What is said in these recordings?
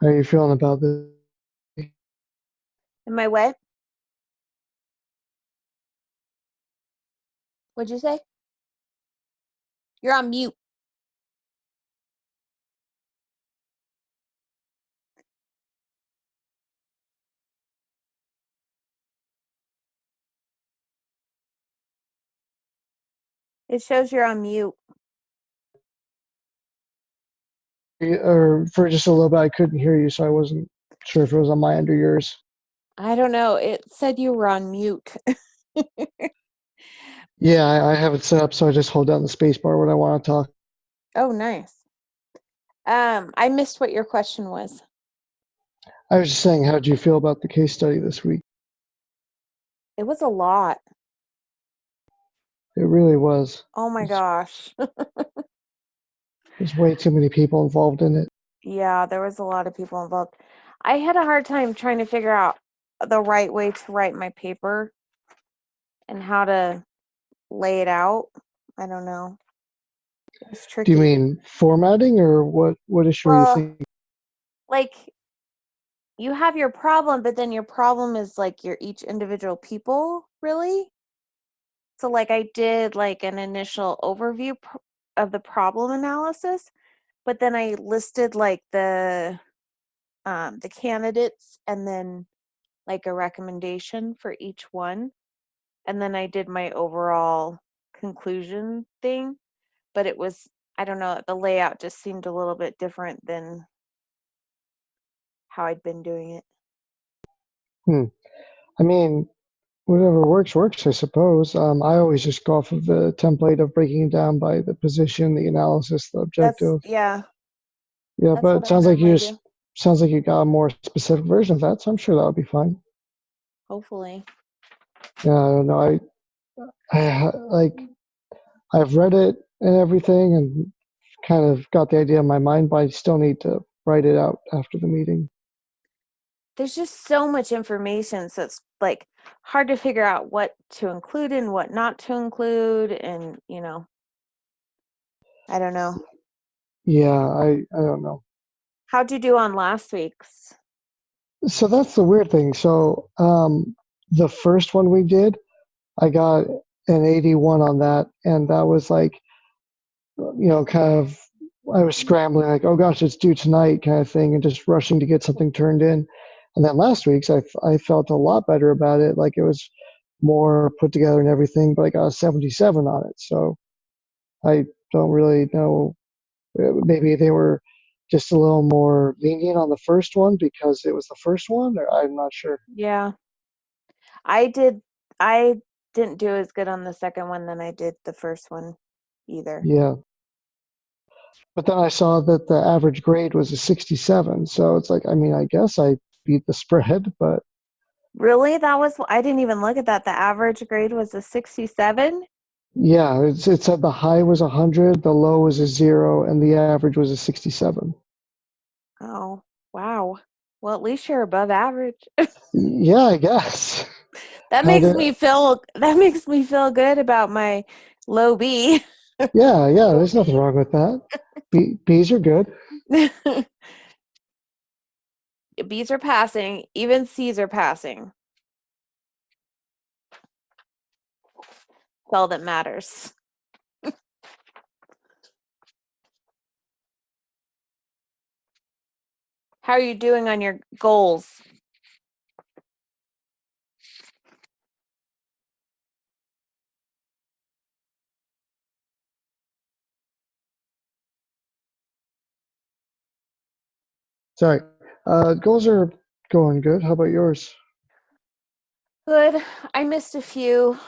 How are you feeling about this? Am I what? What'd you say? You're on mute. It shows you're on mute. Or for just a little bit, I couldn't hear you, so I wasn't sure if it was on my end or yours. I don't know. It said you were on mute. Yeah, I have it set up, so I just hold down the space bar when I want to talk. Oh, nice. I missed what your question was. I was just saying, how did you feel about the case study this week? It was a lot. It really was. Oh my gosh. There's way too many people involved in it. Yeah, there was a lot of people involved. I had a hard time trying to figure out the right way to write my paper and how to lay it out. I don't know. It was Do you tricky. mean formatting, or what issue are you Well, thinking? like you have your problem, but then your problem is like your each individual people, really? So like I did like an initial overview of the problem analysis, but then I listed like the candidates and then like a recommendation for each one. And then I did my overall conclusion thing, but it was, I don't know, the layout just seemed a little bit different than how I'd been doing it. Hmm. I mean, whatever works, works, I suppose. I always just go off of the template of breaking it down by the position, the analysis, the That's, objective. yeah, Yeah, that's but what it I sounds like normally do. sounds like you got a more specific version of that, so I'm sure that would be fine. Hopefully. Yeah, I don't know. Like I've read it and everything, and kind of got the idea in my mind, but I still need to write it out after the meeting. There's just so much information, so it's like hard to figure out what to include and what not to include, and I don't know. Yeah, I don't know. How'd you do on last week's? So that's the weird thing. So the first one we did, I got an 81 on that, and that was like, kind of, I was scrambling, like, oh gosh, it's due tonight, kind of thing, and just rushing to get something turned in. And then last week's, I felt a lot better about it, like it was more put together and everything, but I got a 77 on it. So I don't really know. Maybe they were just a little more lenient on the first one because it was the first one, or I'm not sure. Yeah, I did. I didn't do as good on the second one than I did the first one either. Yeah. But then I saw that the average grade was a 67. So it's like, I mean, I guess I beat the spread, but Really? I didn't even look at that. The average grade was a 67? yeah, it said the high was 100, the low was a 0, and the average was a 67. Oh, wow. Well, at least you're above average. Yeah, I guess. That Had makes to, me feel good about my low B. yeah, there's nothing wrong with that. B's are good. B's are passing, even C's are passing. That's all that matters. How are you doing on your goals? Sorry. Goals are going good. How about yours? Good. I missed a few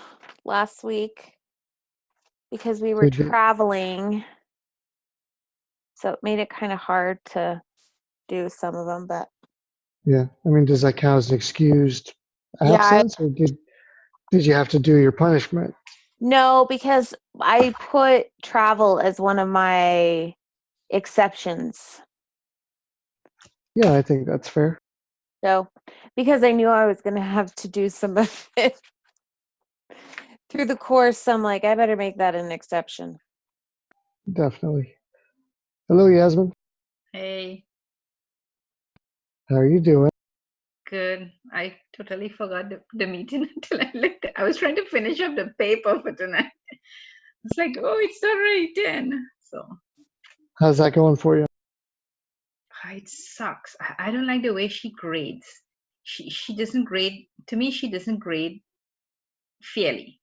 last week because we were Did you? traveling. So it made it kind of hard to do some of them, but Yeah. I mean, does that count as an excused yeah, absence, or did you have to do your punishment? no, because I put travel as one of my exceptions. Yeah, I think that's fair. So, because I knew I was going to have to do some of it through the course, I'm like, I better make that an exception. Definitely. Hello, Yasmin. Hey, How are you doing? Good. I totally forgot the meeting until I looked. I was trying to finish up the paper for tonight. It's like, oh, it's already 10. So How's that going for you? it sucks. I don't like the way she grades. She doesn't grade, to me, she doesn't grade fairly.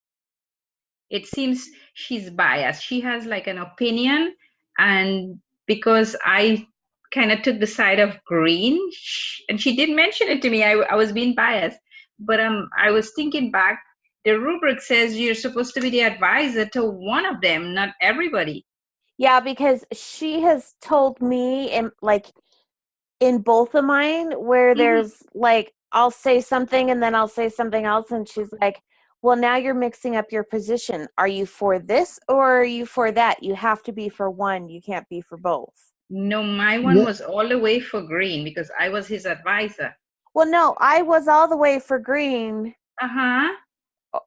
It seems she's biased. She has like an opinion, and because I kind of took the side of green, and she did mention it to me, I was being biased. But I was thinking back, the rubric says you're supposed to be the advisor to one of them, not everybody. Yeah, because she has told me in both of mine where Mhm. there's like I'll say something and then I'll say something else, and she's like, well, now you're mixing up your position. Are you for this or are you for that? You have to be for one. You can't be for both. No, my one Yeah. was all the way for green because I was his advisor. Well, no, I was all the way for green. Uh-huh.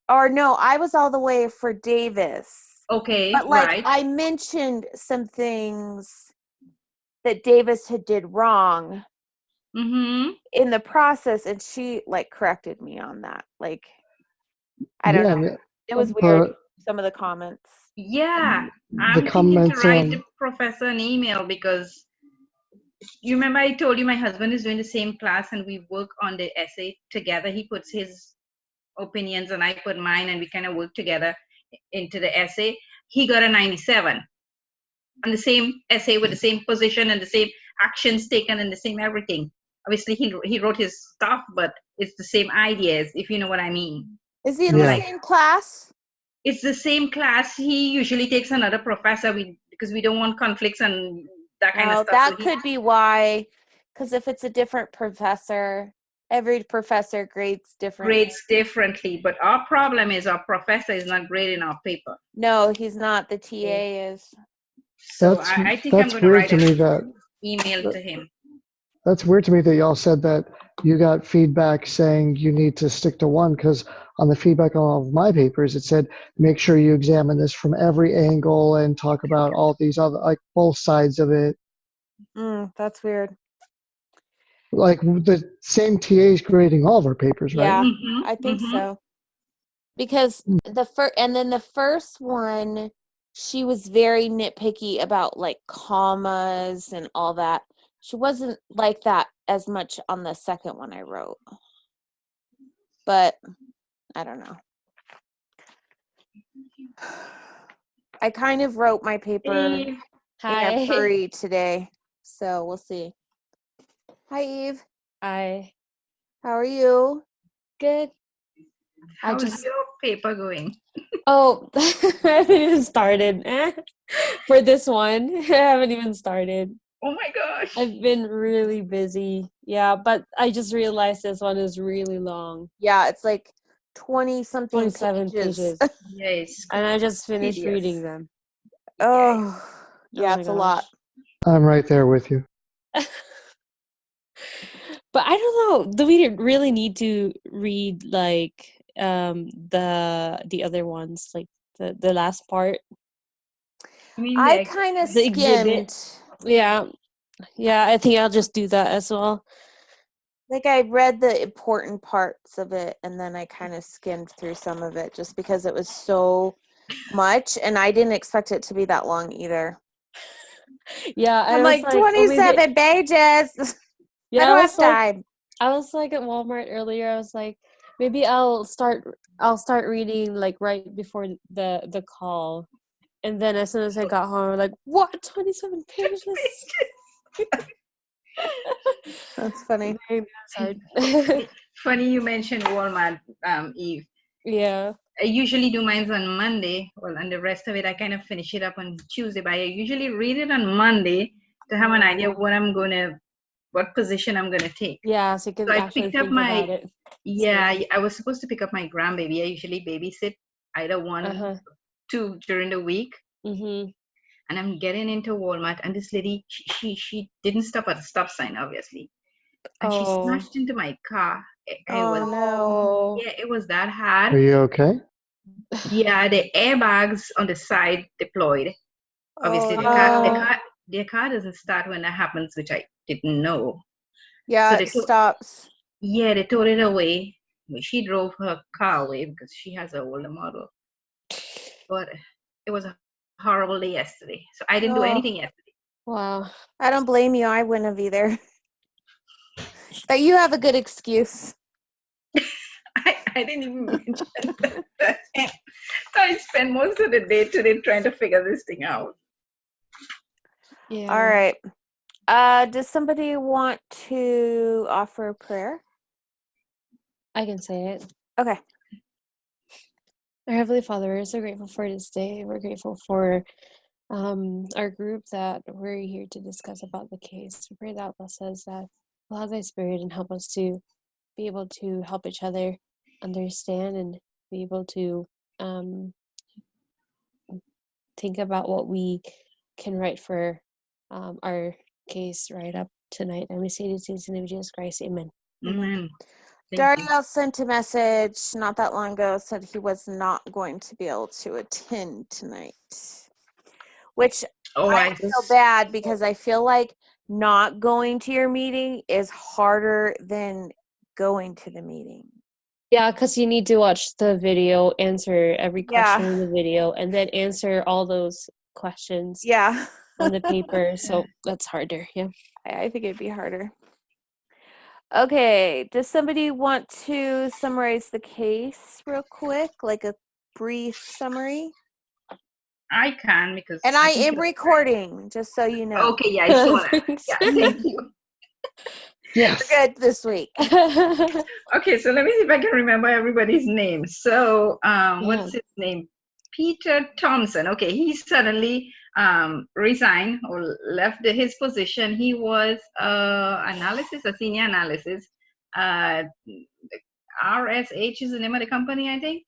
Or no, I was all the way for Davis. Okay, But like right. I mentioned some things that Davis had did wrong Mm-hmm. in the process, and she like corrected me on that. Like, I don't Yeah, know. It was weird. but Some of the comments. Yeah, the I'm thinking to comments write the on professor an email because you remember I told you my husband is doing the same class and we work on the essay together. He puts his opinions and I put mine and we kind of work together into the essay. He got a 97 on the same essay with the same position and the same actions taken and the same everything. Obviously, he wrote his stuff, but it's the same ideas, if you know what I mean. Is he in I'm the Yeah. like, same class? it's the same class. He usually takes another professor because we don't want conflicts and that kind of Oh, stuff. that So he could be why. Because if it's a different professor, every professor grades different. grades differently. But our problem is our professor is not grading our paper. No, he's not. The TA is. So that's I think I'm that's going to weird write to an me that email to him. that's weird to me that y'all said that you got feedback saying you need to stick to one, because on the feedback on all of my papers it said make sure you examine this from every angle and talk about all these other, like, both sides of it. That's weird. Like the same TA's grading all of our papers, right? Yeah, Mm-hmm, I think mm-hmm. so. Because the first one, she was very nitpicky about like commas and all that. She wasn't like that as much on the second one I wrote. But I don't know. I kind of wrote my paper Eve, in Hi. a hurry today, so we'll see. Hi, Eve. Hi. How are you? Good. how's just- your paper going? Oh, I haven't even started for this one. I haven't even started. Oh my gosh. I've been really busy. Yeah, but I just realized this one is really long. Yeah, it's like 20-something 27 pages. Yes. And I just finished Tedious. reading them. Oh, yeah, Oh my it's a lot. I'm right there with you. But I don't know. Do we really need to read like the other ones, like the last part? I mean, I kind of The exhibit. skimmed. Yeah, I think I'll just do that as well. Like I read the important parts of it and then I kind of skimmed through some of it just because it was so much and I didn't expect it to be that long either. Yeah, I'm I was like, oh, maybe- 27 pages. Yeah, I I don't was have like, time. I was like at Walmart earlier. I was like, maybe I'll start reading like right before the call, and then as soon as I got home, I'm like, what? 27 pages? That's funny. Sorry. funny you mentioned Walmart, Eve. Yeah. I usually do mine on Monday. Well, and the rest of it, I kind of finish it up on Tuesday. But I usually read it on Monday to have an idea of what position I'm gonna take. Yeah, so you can So I actually picked up think about it. yeah, I was supposed to pick up my grandbaby. I usually babysit either one, two during the week. Mm-hmm. And I'm getting into Walmart, and this lady, she didn't stop at the stop sign, obviously, and she smashed into my car. It was no. yeah, it was that hard. Are you okay? Yeah, the airbags on the side deployed. Obviously, Oh, the car doesn't start when that happens, which I didn't know. Yeah, So it stops. they towed it away. She drove her car away because she has an older model. But it was a horrible day yesterday. So I didn't do Oh, anything yesterday. Wow. I don't blame you. I wouldn't have either. But you have a good excuse. I didn't even mention that. I spent most of the day today trying to figure this thing out. Yeah. All right. Does somebody want to offer a prayer? I can say it. Okay. Our Heavenly Father, we're so grateful for this day. We're grateful for our group that we're here to discuss about the case. We pray that bless us, that allow thy spirit and help us to be able to help each other understand and be able to think about what we can write for our case right up tonight. And we say these things in the name of Jesus Christ. Amen. Amen. Thank you. Dario sent a message not that long ago, said he was not going to be able to attend tonight. Which Oh, I feel bad because I feel like not going to your meeting is harder than going to the meeting. Yeah, because you need to watch the video, answer every question Yeah. in the video, and then answer all those questions Yeah. on the paper. So that's harder. Yeah. I think it'd be harder. Okay. Does somebody want to summarize the case real quick? Like a brief summary? I can because And I think am recording, just so you know. Okay, yeah, I saw that. Yeah, thank you. Yes. We're good this week. Okay, so let me see if I can remember everybody's name. So, Yeah. what's his name? Peter Thompson. Okay, he suddenly resigned or left his position. He was a senior analysis. RSH is the name of the company, I think.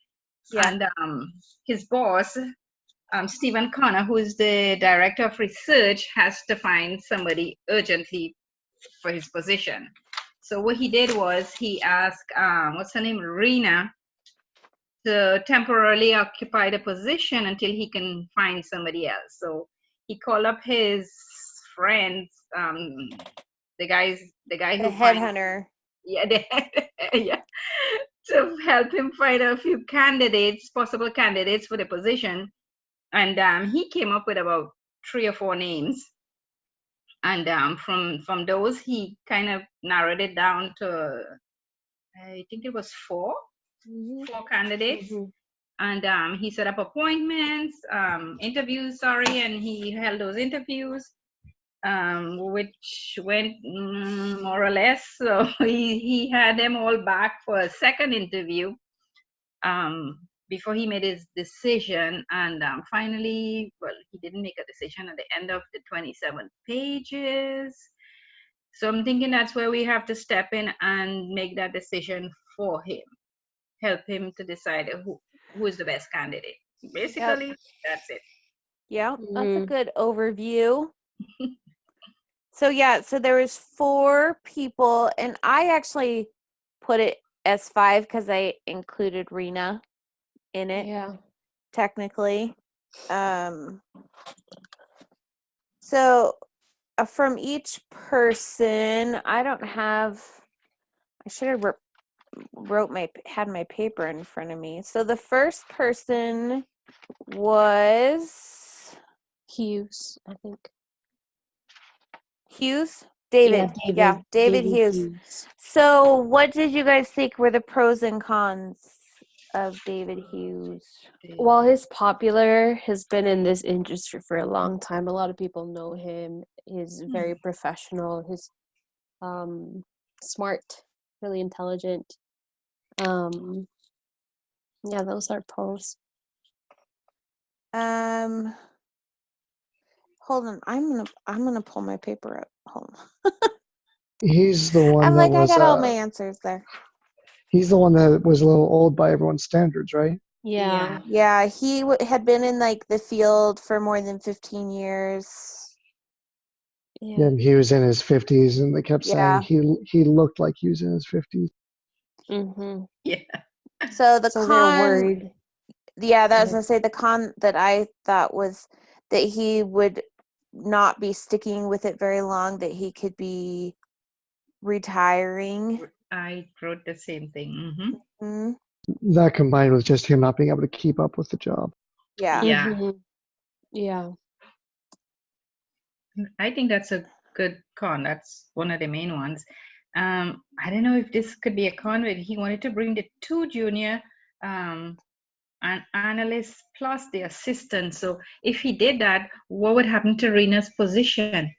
Yeah. And his boss, Stephen Connor, who is the director of research, has to find somebody urgently for his position. So what he did was he asked, what's her name, Rena, to temporarily occupy the position until he can find somebody else. So he called up his friends, the guy The who finds, headhunter. yeah, yeah, to help him find a few candidates, possible candidates for the position. And he came up with about 3 or 4 names. And from those, he kind of narrowed it down to, I think it was 4 candidates. And he set up appointments, interviews, and he held those interviews, which went more or less. So he had them all back for a second interview before he made his decision. And finally, well, he didn't make a decision at the end of the 27 pages. So I'm thinking that's where we have to step in and make that decision for him, help him to decide who is the best candidate. Basically, that's it. Yeah, that's a good overview. So there was 4 people, and I actually put it as 5 because I included Rena in it. Yeah. Technically. So from each person, I should have had my paper in front of me. So the first person was Hughes, I think. Hughes? David. Yeah, David Hughes. So what did you guys think were the pros and cons of David Hughes? While he's popular, has been in this industry for a long time. A lot of people know him. He's very professional. He's smart, really intelligent. Yeah, those are pros. Hold on. I'm gonna pull my paper up. Hold on. He's the one I'm that like, was. I got all my answers there. He's the one that was a little old by everyone's standards, right? Yeah. Yeah, he had been in like the field for more than 15 years. Yeah. And he was in his 50s, and they kept Yeah. saying he looked like he was in his 50s. Mm-hmm. Yeah. So the So they're con, worried. yeah, that was gonna say the con that I thought was that he would not be sticking with it very long, that he could be retiring. I wrote the same thing. Mm, That combined with just him not being able to keep up with the job. yeah. Yeah. Mhm. Yeah. I think that's a good con. That's one of the main ones. I don't know if this could be a con, but he wanted to bring the two junior analysts plus the assistant. So if he did that, what would happen to Rena's position?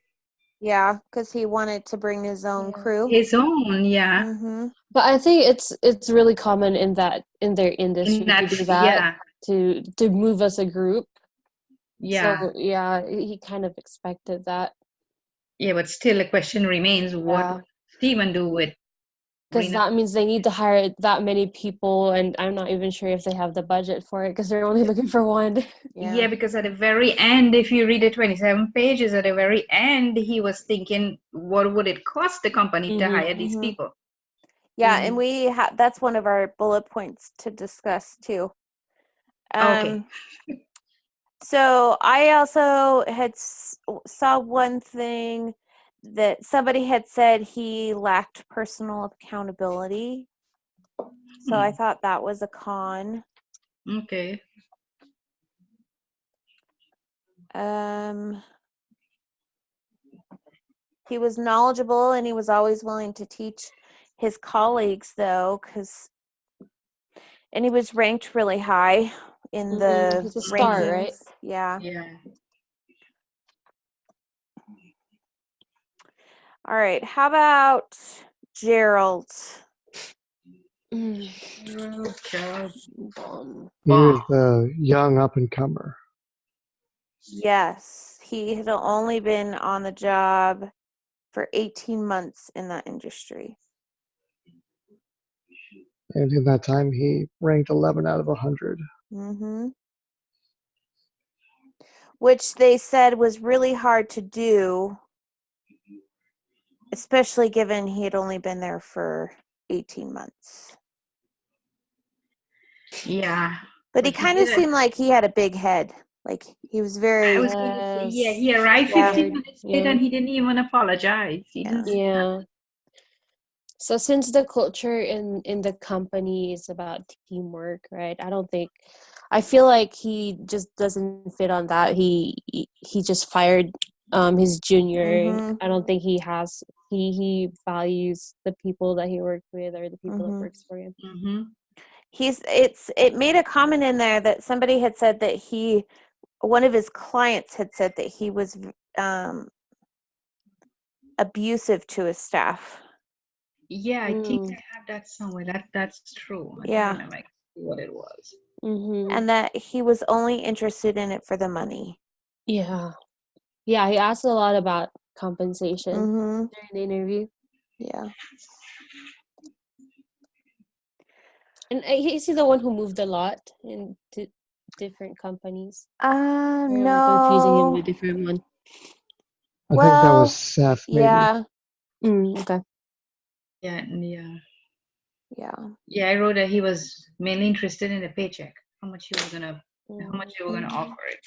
Yeah, because he wanted to bring his own Yeah. crew. His own, yeah. Mm-hmm. But I think it's really common in their industry to do that, Yeah, to move as a group. yeah. So yeah, he kind of expected that. Yeah, but still the question remains, what Yeah. would Steven do with Because Rena? that means they need to hire that many people, and I'm not even sure if they have the budget for it because they're only looking for one. Yeah, because at the very end, if you read the 27 pages, at the very end, he was thinking, what would it cost the company to Mhm. hire these Mhm. people? Yeah, and we that's one of our bullet points to discuss too. Okay. So I also had saw one thing that somebody had said he lacked personal accountability. So I thought that was a con. Okay. He was knowledgeable and he was always willing to teach his colleagues though, and he was ranked really high in the He's a star, rankings. right? Yeah. Yeah. All right. How about Gerald? Child. He was the young up and comer. Yes, he had only been on the job for 18 months in that industry. And in that time, he ranked 11 out of 100. Mm-hmm. Which they said was really hard to do, especially given he had only been there for 18 months. Yeah. But he kind of seemed like he had a big head. Like he was very. I was going to say, yeah, he arrived Yeah. 15 minutes late and he didn't even apologize. He didn't say Yeah. So since the culture in the company is about teamwork, right? I feel like he just doesn't fit on that. He just fired his junior. Mhm. I don't think he values the people that he worked with or the people that works for him. Mm-hmm. It made a comment in there that somebody had said that one of his clients had said that he was abusive to his staff. Yeah, I think I have that somewhere. That's true. I Yeah. don't remember exactly what it was. Mm-hmm. And that he was only interested in it for the money. Yeah. Yeah, he asked a lot about compensation Mm-hmm. during the interview. Yeah. And is he the one who moved a lot into different companies? Or am I confusing him No. with a different one? I think that was Seth, maybe. Yeah. Okay. Yeah, Yeah. yeah. I wrote that he was mainly interested in the paycheck. How much they were gonna offer it.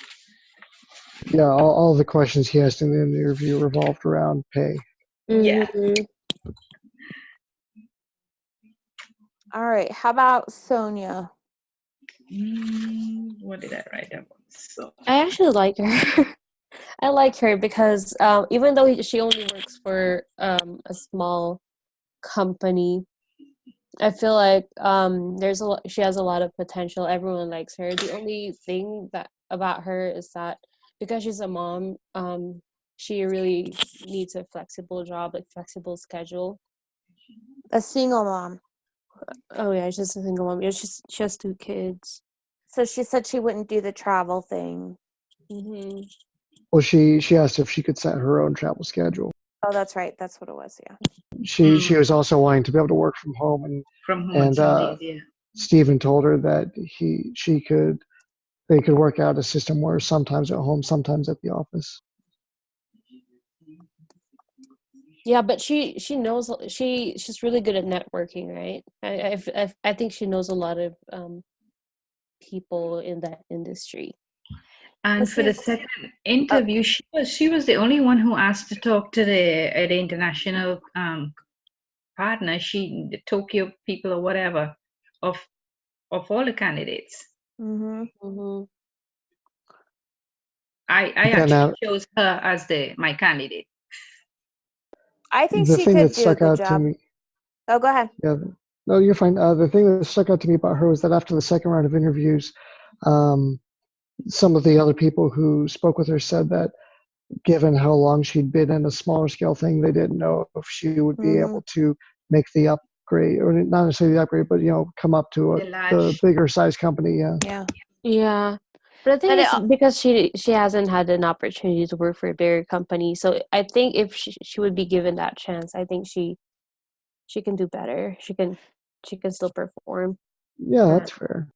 Yeah, all the questions he asked in the interview revolved around pay. Yeah. All right. How about Sonia? What did I write about? So I actually like her. I like her because even though she only works for a small company, I feel like she has a lot of potential. Everyone likes her. The only thing about her is that because she's a mom, she really needs a flexible job, like flexible schedule. A single mom. Oh yeah, she's a single mom. Yeah, she has 2 kids. So she said she wouldn't do the travel thing. Mm-hmm. Well, she asked if she could set her own travel schedule. Oh, that's right. That's what it was. Yeah. She was also wanting to be able to work from home, from home on and Sundays, yeah. Stephen told her that they could work out a system where sometimes at home, sometimes at the office. Yeah, but she knows she's really good at networking, right? I think she knows a lot of people in that industry. And for the second interview, she was the only one who asked to talk to the international partner, the Tokyo people or whatever, of all the candidates. Mm-hmm. Mm-hmm. I Yeah, actually now chose her as my candidate. I think the she thing could that do a stuck good out to job. me, Oh, go ahead. yeah, no, you're fine. The thing that stuck out to me about her was that after the second round of interviews, um, some of the other people who spoke with her said that given how long she'd been in a smaller scale thing, they didn't know if she would be Mm-hmm. able to make the upgrade, or not necessarily the upgrade, but come up to The the large, bigger size company. Yeah. Yeah. Yeah. But I think But it's because she hasn't had an opportunity to work for a bigger company. So I think if she would be given that chance, I think she can do better. She can still perform. Yeah, that's fair.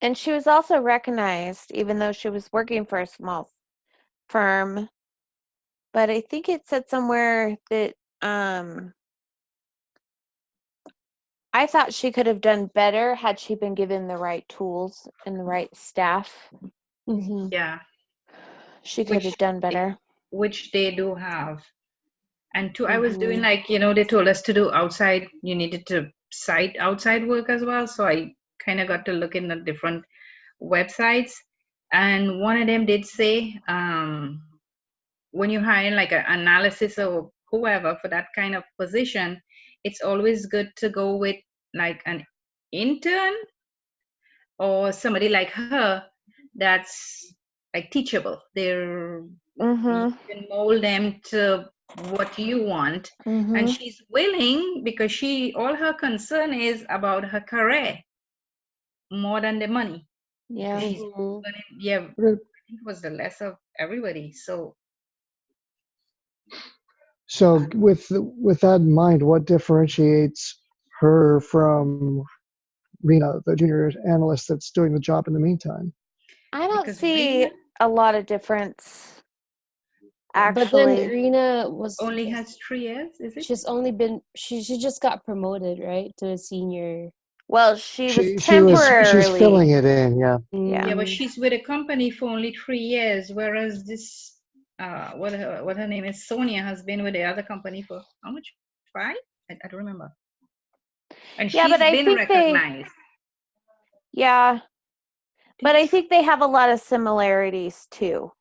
and she was also recognized, even though she was working for a small firm. But I think it said somewhere that I thought she could have done better had she been given the right tools and the right staff. Mm-hmm. yeah, She could have done better. which they do have. And two, I was doing Mm-hmm. like, they told us to do outside, you needed to cite outside work as well. So I kind of got to look in the different websites. And one of them did say, when you're hiring like an analysis or whoever for that kind of position, it's always good to go with like an intern or somebody like her that's like teachable. You Mm-hmm. can mold them to what you want, and Mm-hmm. she's willing because all her concern is about her career more than the money, because Yeah. she's Mm-hmm. yeah, I Okay. think it was the less of everybody. So So with that in mind, what differentiates her from Rena, the junior analyst that's doing the job in the meantime? I don't because see Rena a lot of difference, But then actually. Rena only has 3 years, is it? she's only been she just got promoted, right, to a senior. Well, she was She's filling temporarily. it in, yeah. Yeah. Yeah, but Mm. she's with a company for only 3 years, whereas this what her name is, Sonia, has been with the other company for how much? 5? I don't remember. And Yeah, but she's I been think recognized. yeah, but I think they have a lot of similarities too.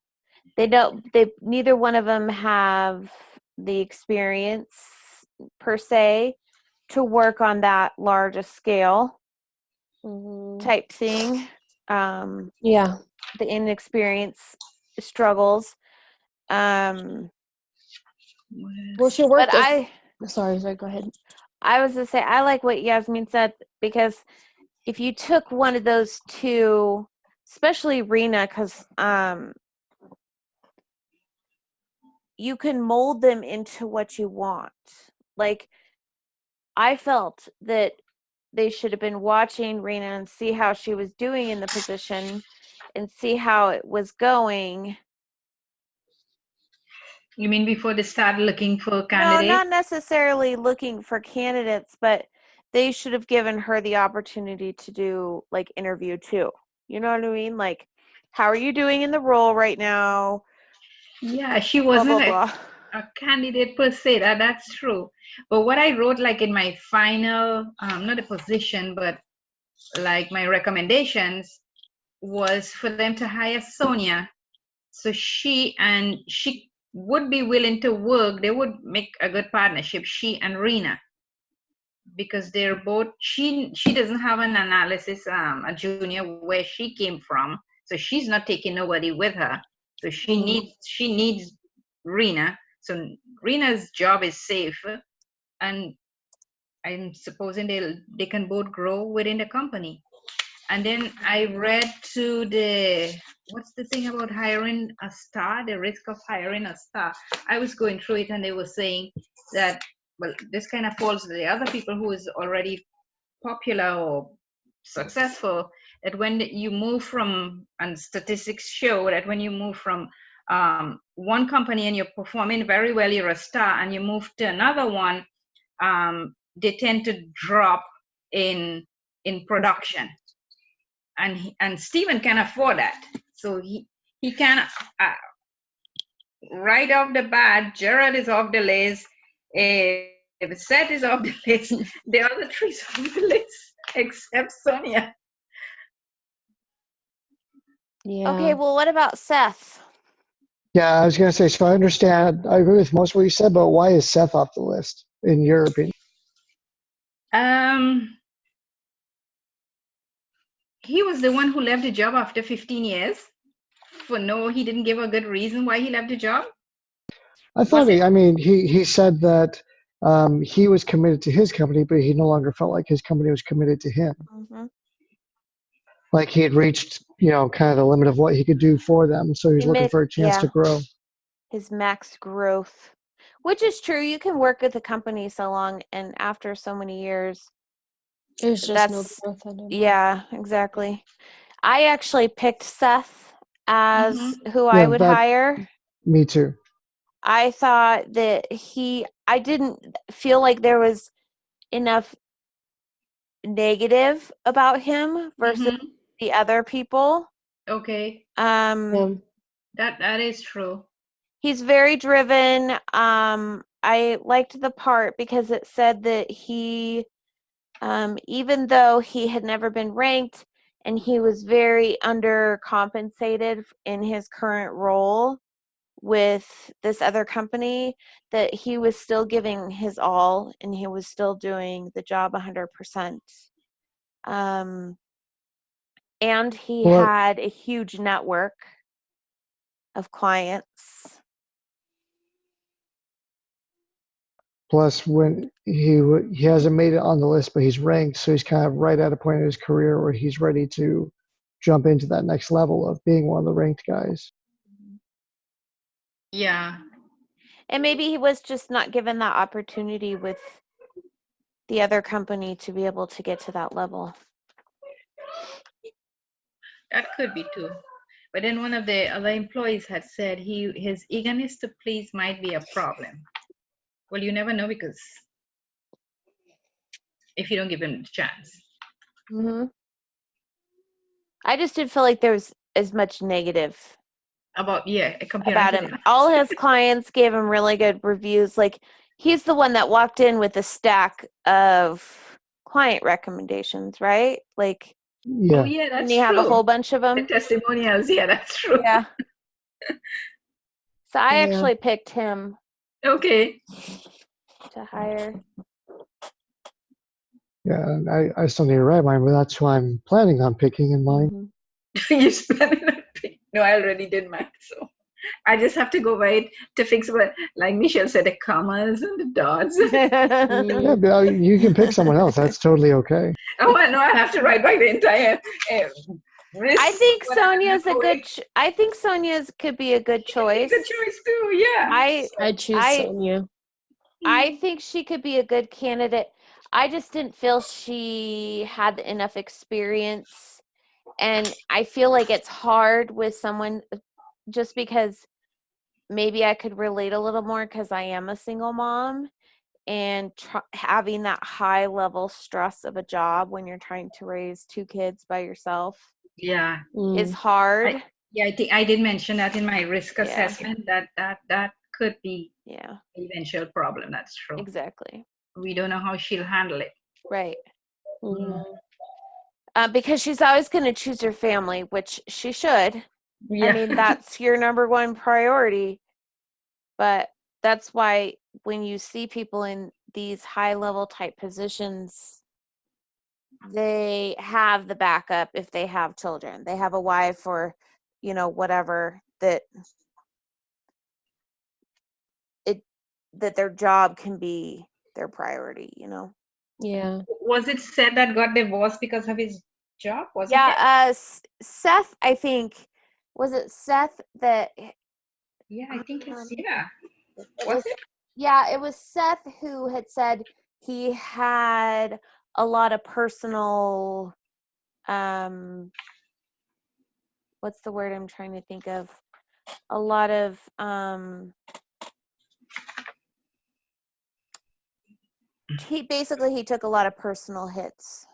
Neither one of them have the experience per se to work on that large a scale Mm-hmm. type thing. Um, Yeah. the inexperience struggles. Um, Well, she but worked as sorry, go ahead. I was to say I like what Yasmin said, because if you took one of those two, especially Rena, because you can mold them into what you want. Like, I felt that they should have been watching Rena and see how she was doing in the position and see how it was going. You mean before they start looking for No, candidates? not necessarily looking for candidates, but they should have given her the opportunity to do like interview too. You know what I mean? Like, how are you doing in the role right now? Yeah, she Blah, wasn't blah, blah. a candidate per se. That's true. But what I wrote, like in my final, not a position, but like my recommendations, was for them to hire Sonia. So she would be willing to work. They would make a good partnership, she and Rena, because they're both, she doesn't have an analysis, a junior where she came from. So she's not taking nobody with her. So she needs Rena. So Rena's job is safe, and I'm supposing they can both grow within the company. And then I read to what's the thing about hiring a star, the risk of hiring a star. I was going through it, and they were saying that, well, this kind of falls to the other people who is already popular or successful, that when you move from, and statistics show that when you move from one company and you're performing very well, you're a star, and you move to another one, they tend to drop in production, and Stephen can afford that. So he can, right off the bat, Gerald is off the list. If Seth is off the list, the other three's off the list, except Sonia. Yeah. Okay, well, what about Seth? Yeah, I was gonna say. So I understand. I agree with most of what you said, but why is Seth off the list in your opinion? He was the one who left the job after 15 years. He didn't give a good reason why he left the job. I thought Was it? he said that he was committed to his company, but he no longer felt like his company was committed to him. Hmm. Like he had reached, kind of the limit of what he could do for them. So he was He looking made, for a chance to yeah, grow. his max growth, which is true. You can work with the company so long, and after so many years, There's just no that's, growth anymore. yeah, exactly. I actually picked Seth as who I Yeah, would that hire. me too. I thought that I didn't feel like there was enough negative about him versus the other people. Okay, Yeah. that is true. He's very driven. I liked the part because it said that he, even though he had never been ranked and he was very undercompensated in his current role with this other company, that he was still giving his all and he was still doing the job 100%. And he Well, had a huge network of clients. plus when he hasn't made it on the list, but he's ranked, so he's kind of right at a point in his career where he's ready to jump into that next level of being one of the ranked guys. Yeah. And maybe he was just not given that opportunity with the other company to be able to get to that level. That could be too. But then one of the other employees had said his eagerness to please might be a problem. Well, you never know, because if you don't give him the chance. Mm-hmm. I just didn't feel like there was as much negative Comparing about to him. the All his clients gave him really good reviews. Like, he's the one that walked in with a stack of client recommendations, right? Like, Oh Yeah. yeah, didn't that's he have a true. whole bunch of The them? testimonials, yeah, that's true. Yeah. So I Yeah. actually picked him Okay. to hire. Yeah, and I still need to write mine, but that's who I'm planning on picking in mine. Mhm. You spend it. No, I already did mine, so I just have to go wait to fix what, like Michelle said, the commas and the dots. Yeah, but you can pick someone else. That's totally okay. Oh, I know I have to write back the entire risk. I think what I'm Sonia's a going. good. I think Sonia's could be a good It's choice. a choice too, yeah. I choose I Sonia. I think she could be a good candidate. I just didn't feel she had enough experience, and I feel like it's hard with someone just because maybe I could relate a little more because I am a single mom, and having that high level stress of a job when you're trying to raise 2 kids by yourself Yeah. is Mm. hard. I think I did mention that in my risk Yeah. assessment, that could be Yeah, an eventual problem. That's true. exactly. We don't know how she'll handle it. Right. Mm. Because she's always going to choose her family, which she should. Yeah. I mean, that's your number one priority. But that's why when you see people in these high level type positions, they have the backup if they have children. They have a wife or, whatever, that their job can be their priority, Yeah. Was it said that got divorced because of his job? Was it? Yeah, Seth, I think, was it Seth that Yeah, I think it's um, yeah. it Was was it? yeah, it was Seth who had said he had a lot of personal what's the word I'm trying to think of? A lot of he took a lot of personal hits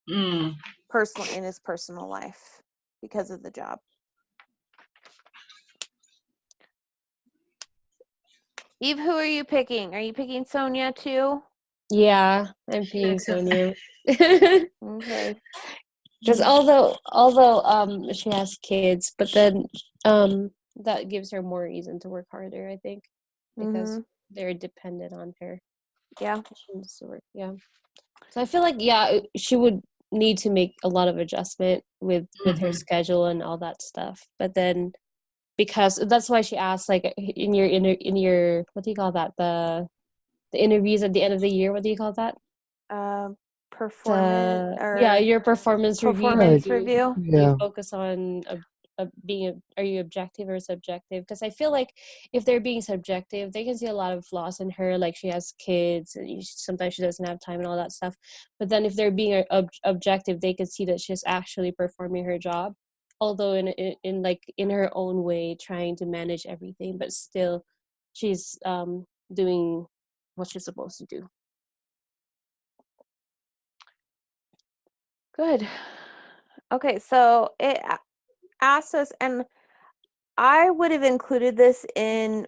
Mm. in his personal life because of the job. Eve, who are you picking? Are you picking Sonia too? Yeah, I'm She picking likes her- Sonia. Okay. Because although she has kids, but then that gives her more reason to work harder, I think, because Mhm. they're dependent on her. Yeah. She needs to work, yeah. So I feel like she would need to make a lot of adjustment with her Mhm. schedule and all that stuff. But then because that's why she asked, like, in your what do you call that, the interviews at the end of the year, what do you call that, Performance yeah, or your performance review, performance Like, review. do you yeah. focus on are you objective or subjective? Because I feel like if they're being subjective, they can see a lot of flaws in her, like she has kids and sometimes she doesn't have time and all that stuff. But then if they're being objective, they can see that she's actually performing her job, although in like in her own way, trying to manage everything, but still she's doing what she's supposed to do. Good. Okay, so it asks us, and I would have included this in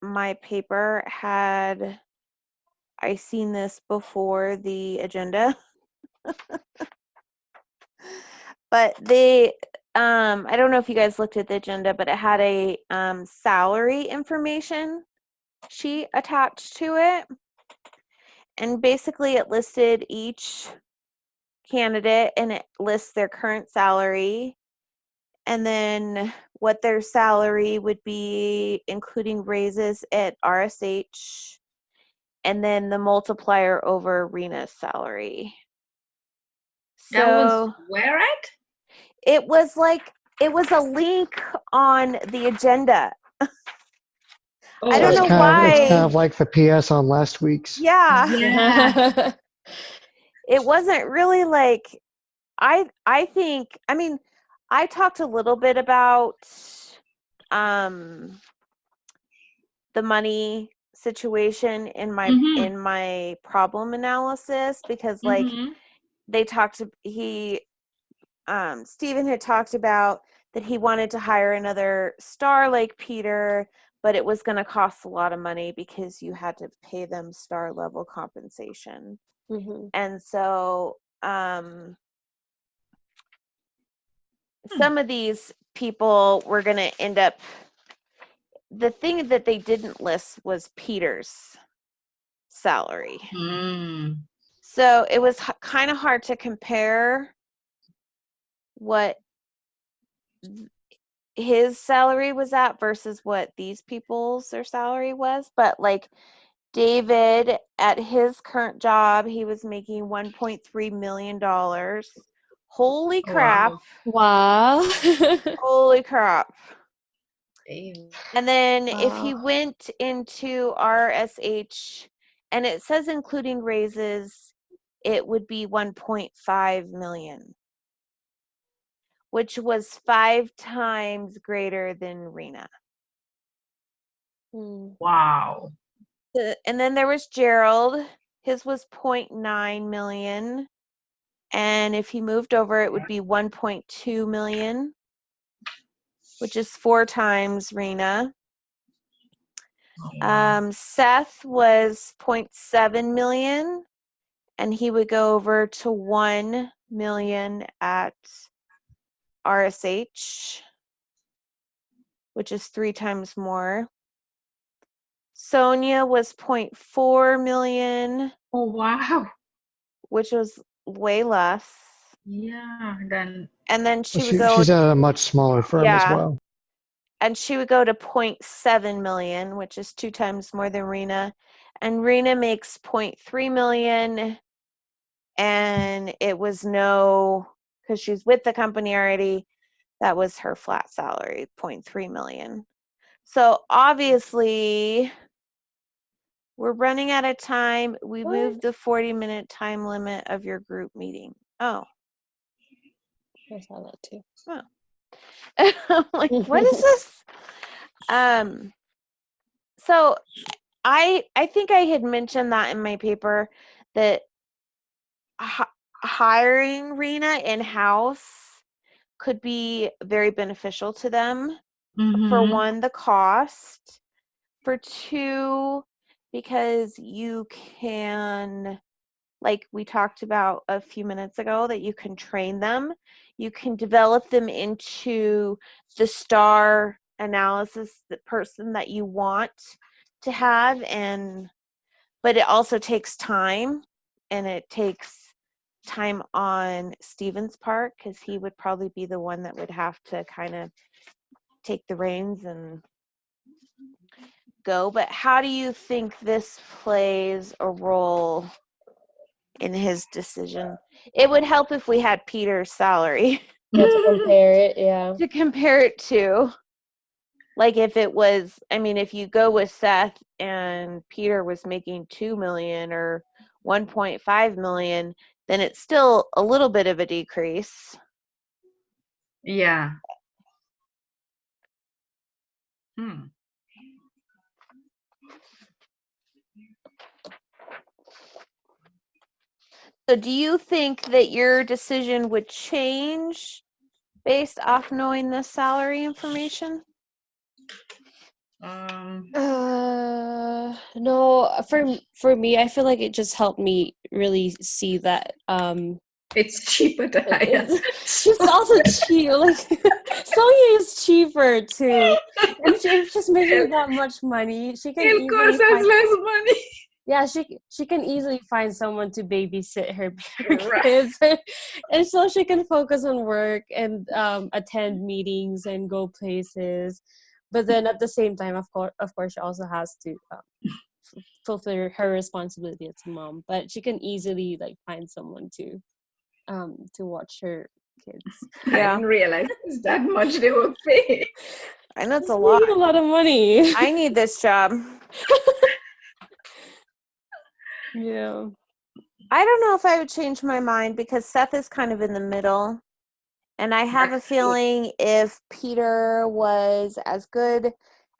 my paper had I seen this before the agenda. But I don't know if you guys looked at the agenda, but it had a salary information sheet attached to it. And basically it listed each candidate and it lists their current salary and then what their salary would be, including raises at RSH, and then the multiplier over Rena's salary. That was So where at? it was a link on the agenda. I don't It's know it's kind why. of like the PS on last week's. Yeah, Yeah. it wasn't really like I think, I mean, I talked a little bit about the money situation in my Mhm. problem analysis, because like Mhm. they talked to Stephen had talked about that he wanted to hire another star like Peter, but it was going to cost a lot of money because you had to pay them star level compensation. Mm-hmm. And so some of these people were going to end up, the thing that they didn't list was Peter's salary. Mm. So it was kind of hard to compare what his salary was at versus what these people's their salary was. But like David, at his current job, he was making $1.3 million. Holy crap. Wow. Wow. Holy crap. Damn. And then if he Wow. went into RSH, and it says including raises, it would be 1.5 million, which was 5 times greater than Rena. Wow. And then there was Gerald. His was 0.9 million. And if he moved over, it would be 1.2 million, which is 4 times Rena. Oh, wow. Seth was 0.7 million, and he would go over to 1 million at RSH, which is 3 times more. Sonia was 0.4 million, Oh, wow. which was way less. Yeah. Then. And then she would go, She's at a much smaller firm as yeah, well. and she would go to 0.7 million, which is 2 times more than Rena. And Rena makes 0.3 million, and it was because she's with the company already, that was her flat salary, 0.3 million. So obviously we're running out of time. We What? moved the 40-minute time limit of your group meeting. Oh. I saw that too. Oh. I'm like, what is this? So I think I had mentioned that in my paper that hiring Rena in-house could be very beneficial to them. For Mhm. one, the cost. for 2 because you can, like we talked about a few minutes ago, that you can train them. You can develop them into the star analysis, the person that you want to have, but it also takes time, and it takes time on Steven's part because he would probably be the one that would have to kind of take the reins and go. But how do you think this plays a role in his decision? It would help if we had Peter's salary Yeah, to compare it, yeah. to compare it to. Like if it was, I mean, if you go with Seth and Peter was making 2 million or 1.5 million, then it's still a little bit of a decrease. Yeah. Hmm. So do you think that your decision would change based off knowing this salary information? No, for me, I feel like it just helped me really see that It's cheaper to hire. she's also cheap. Like Sonia is cheaper too, and if she's making that much money, she can It'll easily cost us find. less money. Yeah, she can easily find someone to babysit her Right. kids, and so she can focus on work and attend meetings and go places. But then at the same time, of course, she also has to fulfill her responsibility as a mom. But she can easily like find someone to watch her kids. I Yeah. didn't realize it's that much they were paying. And that's a She's lot. making a lot of money. I need this job. Yeah. I don't know if I would change my mind because Seth is kind of in the middle. And I have a That's true. feeling if Peter was as good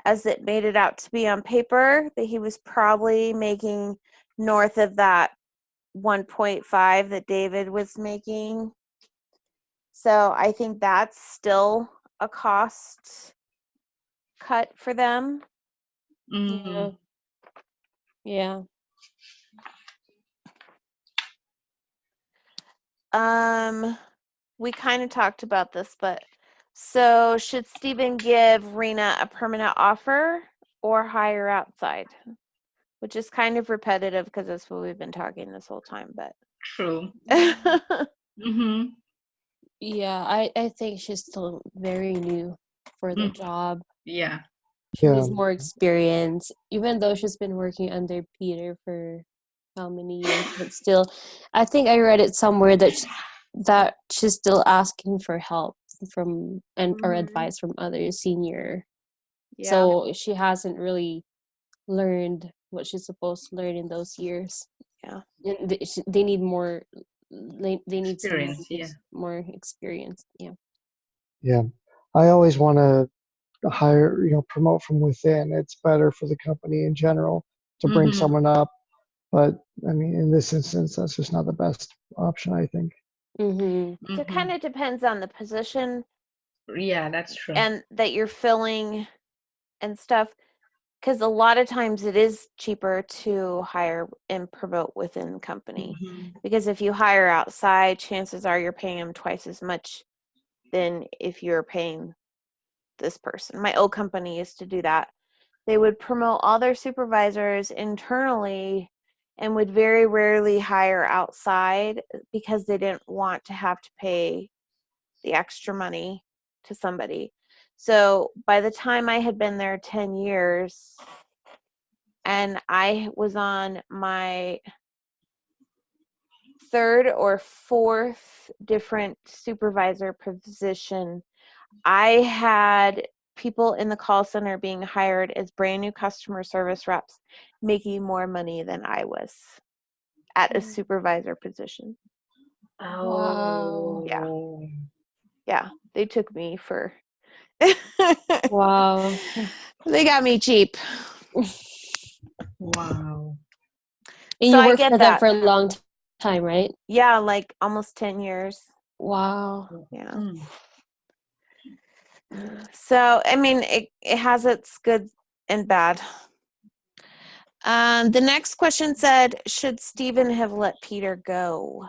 as it made it out to be on paper, that he was probably making north of that 1.5 that David was making. So I think that's still a cost cut for them. Mm. Yeah. We kind of talked about this, but so should Steven give Rena a permanent offer or hire outside? Which is kind of repetitive because that's what we've been talking this whole time, but True. yeah. Mm-hmm. Yeah, I think she's still very new for the job. Yeah. She Yeah. needs more experience, even though she's been working under Peter for how many years, but still, I think I read it somewhere that she's still asking for help from or advice from other senior. So she hasn't really learned what she's supposed to learn in those years. Yeah. And they need more. They need someone Experience, yeah. who's more experienced. Yeah. Yeah. I always want to hire, promote from within. It's better for the company in general to bring Mhm. someone up. But I mean, in this instance, that's just not the best option, I think. Mm-hmm. It kind of depends on the position Yeah, that's true. and that you're filling and stuff. Because a lot of times it is cheaper to hire and promote within the company. Mhm. Because if you hire outside, chances are you're paying them twice as much than if you're paying this person. My old company used to do that. They would promote all their supervisors internally and would very rarely hire outside because they didn't want to have to pay the extra money to somebody. So by the time I had been there 10 years and I was on my third or fourth different supervisor position, I had people in the call center being hired as brand new customer service reps making more money than I was at a supervisor position. Oh. Yeah, they took me for Wow. they got me cheap. Wow. And So you I worked get for them that. for a long time, right? Yeah, like almost 10 years. Wow. Yeah. Mm. So, I mean, it has its good and bad. The next question said, should Stephen have let Peter go?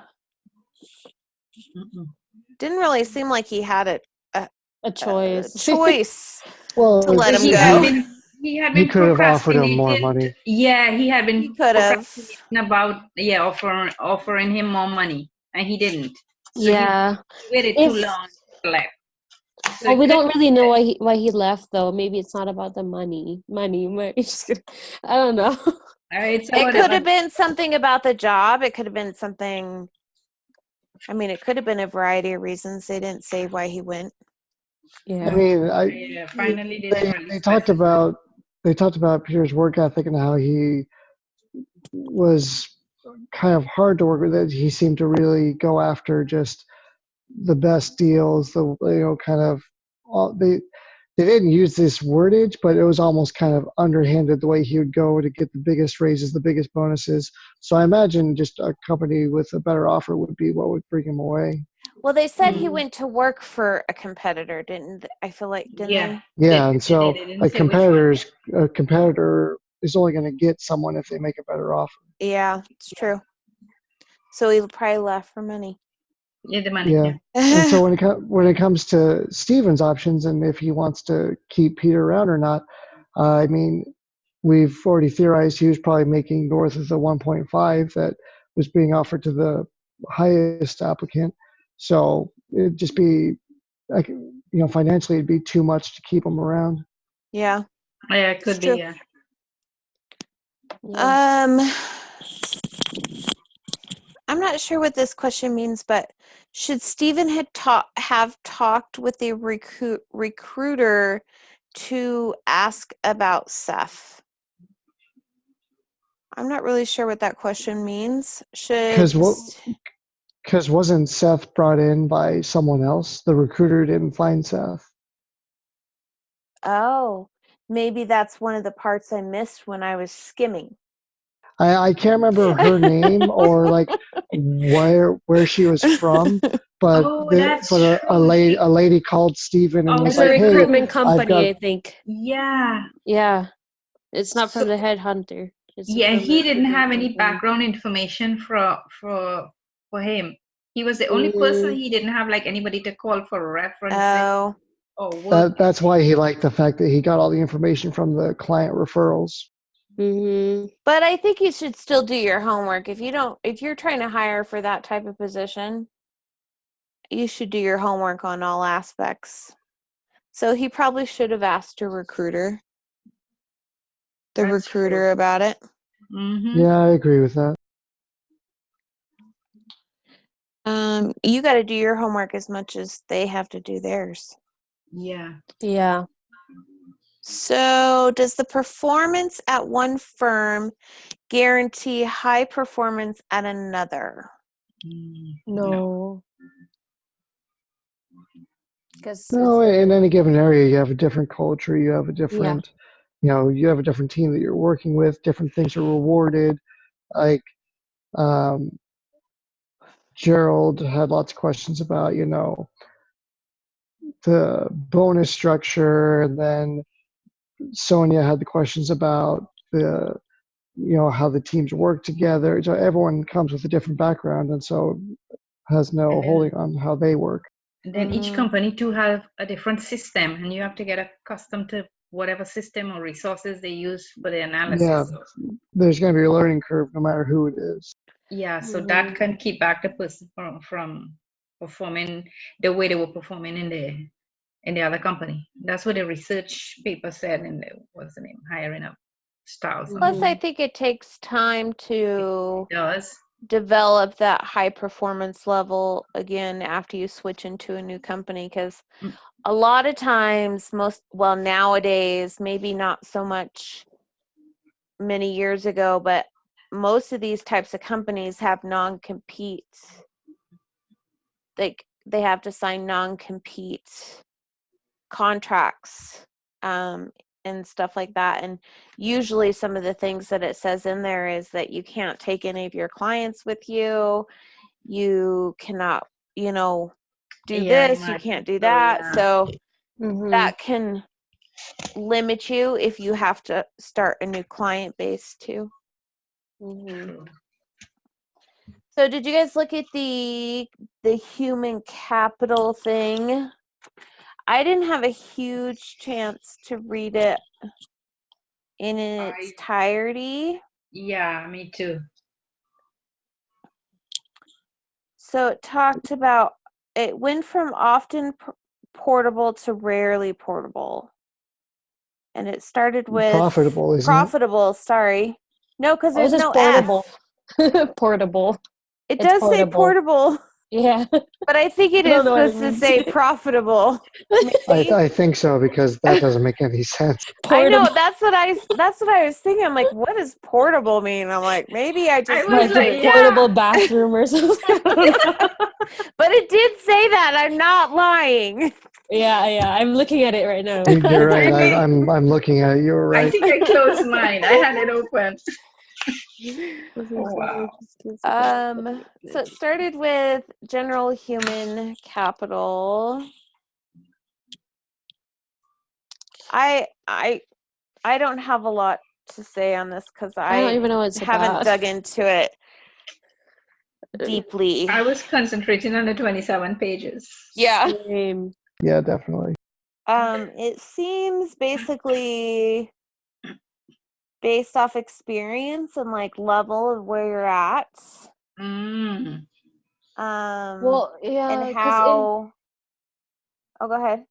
Mm-mm. Didn't really seem like he had A choice. choice Well, to let him He he, had go. he been could have offered him more procrastinating. money. Yeah, he had He been could have. procrastinating about offering him more money, and he didn't. So Yeah. he waited too If long to left. So well, it we could don't really know why he left though. Maybe it's not about the money. Just kidding. I don't know. it's It about could have been something about the job. It could have been something. I mean, it could have been a variety of reasons. They didn't say why he went. I Yeah. mean, yeah, finally they didn't really they talked specify. about Peter's work ethic and how he was kind of hard to work with. It. He seemed to really go after just the best deals. Kind of all, they didn't use this wordage, but it was almost kind of underhanded the way he would go to get the biggest raises, the biggest bonuses. So I imagine just a company with a better offer would be what would bring him away. Well, they said he Mm. went to work for a competitor, didn't I feel like, didn't Yeah, Yeah, and so they didn't say which one. a competitor is only going to get someone if they make a better offer. they? Yeah, it's true. So he probably left for money. Yeah, the money. Yeah. And so when it comes to Steven's options and if he wants to keep Peter around or not, I mean, we've already theorized he was probably making north of the 1.5 that was being offered to the highest applicant. So it'd just be like, financially it'd be too much to keep him around. Yeah. Yeah, it could true. be. Yeah. Yeah. I'm not sure what this question means, but should Stephen have talked with the recruiter to ask about Seth? I'm not really sure what that question means. Because wasn't Seth brought in by someone else? The recruiter didn't find Seth. Oh, maybe that's one of the parts I missed when I was skimming. I can't remember her name or like where she was from, but Oh, that's true. a lady called Steven and Oh, was It's a like, "Hey, recruitment I've company, got." I think. yeah. Yeah. It's not from So the headhunter. It's yeah, from a he didn't have recruitment any company. background information for him. He was the only person. Mm. He didn't have like anybody to call for reference Oh, or work. That's why he liked the fact that he got all the information from the client referrals. Mm-hmm. but I think you should still do your homework. If you're trying to hire for that type of position, you should do your homework on all aspects. So he probably should have asked the recruiter That's true. about it. Mm-hmm. Yeah, I agree with that. You got to do your homework as much as they have to do theirs. Yeah. Yeah. So, does the performance at one firm guarantee high performance at another? No. Because No, in any given area, you have a different culture. You have a yeah. different, you have a different team that you're working with. Different things are rewarded. Like um, Gerald had lots of questions about, the bonus structure, and then Sonia had the questions about the, how the teams work together. So everyone comes with a different background, and so has no And holding on how they work. then each Mhm. company too have a different system, and you have to get accustomed to whatever system or resources they use for the analysis. Yeah, there's going to be a learning curve no matter who it is. Yeah, so Mhm. that can keep back the person from performing the way they were performing in the other company. That's what the research paper said in the what's the name, hiring up styles. Plus, I Mhm. think it takes time to It does. develop that high performance level again after you switch into a new company, because Mm. a lot of times nowadays, maybe not so much many years ago, but most of these types of companies have non-competes. They have to sign non-compete contracts and stuff like that, and usually some of the things that it says in there is that you can't take any of your clients with you. You cannot, do Yeah, this, you imagine. can't do So that. yeah. So Mhm. that can limit you if you have to start a new client base too. Mhm. True. So did you guys look at the human capital thing? I didn't have a huge chance to read it in its I entirety. Yeah, me too. So it talked about, it went from often portable to rarely portable. And it started with Profitable, isn't it? profitable, sorry. No, because Oh, it there's says no portable. S. Portable. It It's does say portable. portable, Yeah. but I think it I is don't know what it supposed to means. say profitable. Maybe. I think so, because that doesn't make any sense. I know Portable. that's what I was thinking. I'm like, what does portable mean? I'm like, maybe I just was read Like a like, it. portable yeah. bathroom or something. I don't know. But it did say that. I'm not lying. Yeah. I'm looking at it right now. You're right. I mean, I'm looking at it. You're I right. think I closed mine. I had it open. Oh, Wow. So it started with general human capital. I don't have a lot to say on this because I don't I even know what it's haven't about. dug into it deeply. I was concentrating on the 27 pages. Yeah. Same. Yeah, definitely. It seems basically based off experience and like level of where you're at. Mm. Well, yeah, And because how. Oh, go ahead.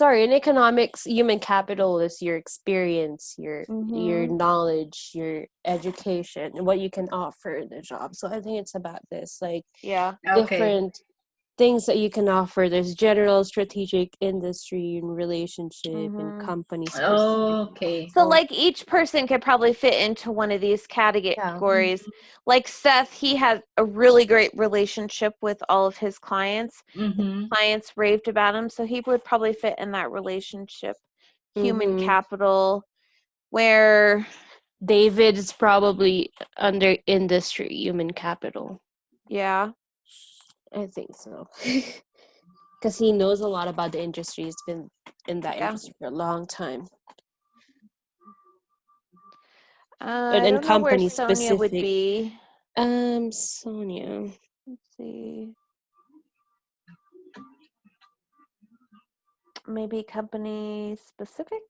in economics, human capital is your experience, your Mhm. knowledge, your education, and what you can offer in the job. So I think it's about this, like Yeah. Okay. different things that you can offer. There's general, strategic, industry, and relationship, and Mhm. company specific. Okay. So like each person could probably fit into one of these categories. Like Seth, he had a really great relationship with all of his clients. Mm-hmm. Clients raved about him, so he would probably fit in that relationship. Human Mhm. capital, where David is probably under industry, human capital. yeah. I think so. Because he knows a lot about the industry. He's been in that Yeah. industry for a long time. I And don't know where company Sonia would specific. be. Sonia. Let's see. Maybe company specific.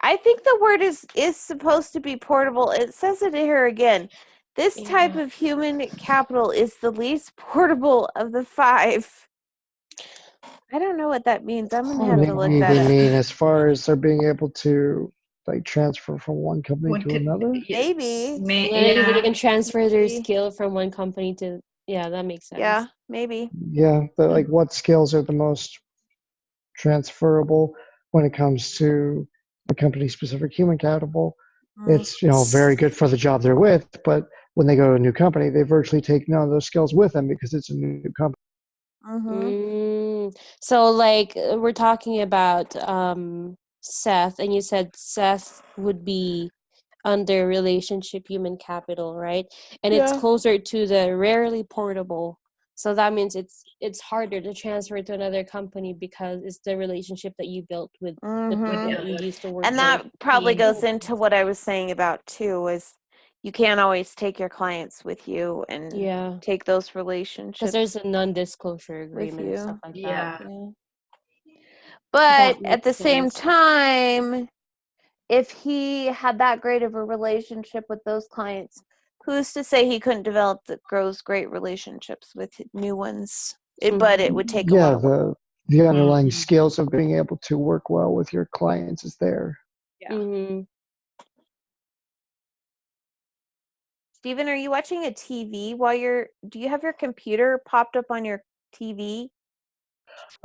I think the word is supposed to be portable. It says it here again. This type Yeah. of human capital is the least portable of the 5. I don't know what that means. I'm gonna have to look Maybe that they up. mean as far as they're being able to like transfer from one company to another. Maybe. Maybe they Yeah. can transfer their Maybe. skill from one company to, yeah, that makes sense. Yeah, maybe. Yeah, like what skills are the most transferable when it comes to the company specific human capital? It's very good for the job they're with, but when they go to a new company, they virtually take none of those skills with them because it's a new company. So like we're talking about Seth, and you said Seth would be under relationship human capital, right? And it's Yeah. closer to the rarely portable. So that means it's harder to transfer to another company because it's the relationship that you built with the people that you used to work And with. that probably being- goes into what I was saying about too, is you can't always take your clients with you and Yeah. take those Because relationships there's a non-disclosure with agreement and stuff you. like Yeah. that. Yeah. But That at makes the same sense. time, if he had that great of a relationship with those clients, who's to say he couldn't develop those great relationships with new ones? But it would take a Yeah, lot of work. the underlying Mhm. skills of being able to work well with your clients is there. Yeah. Steven, are you watching a TV while do you have your computer popped up on your TV?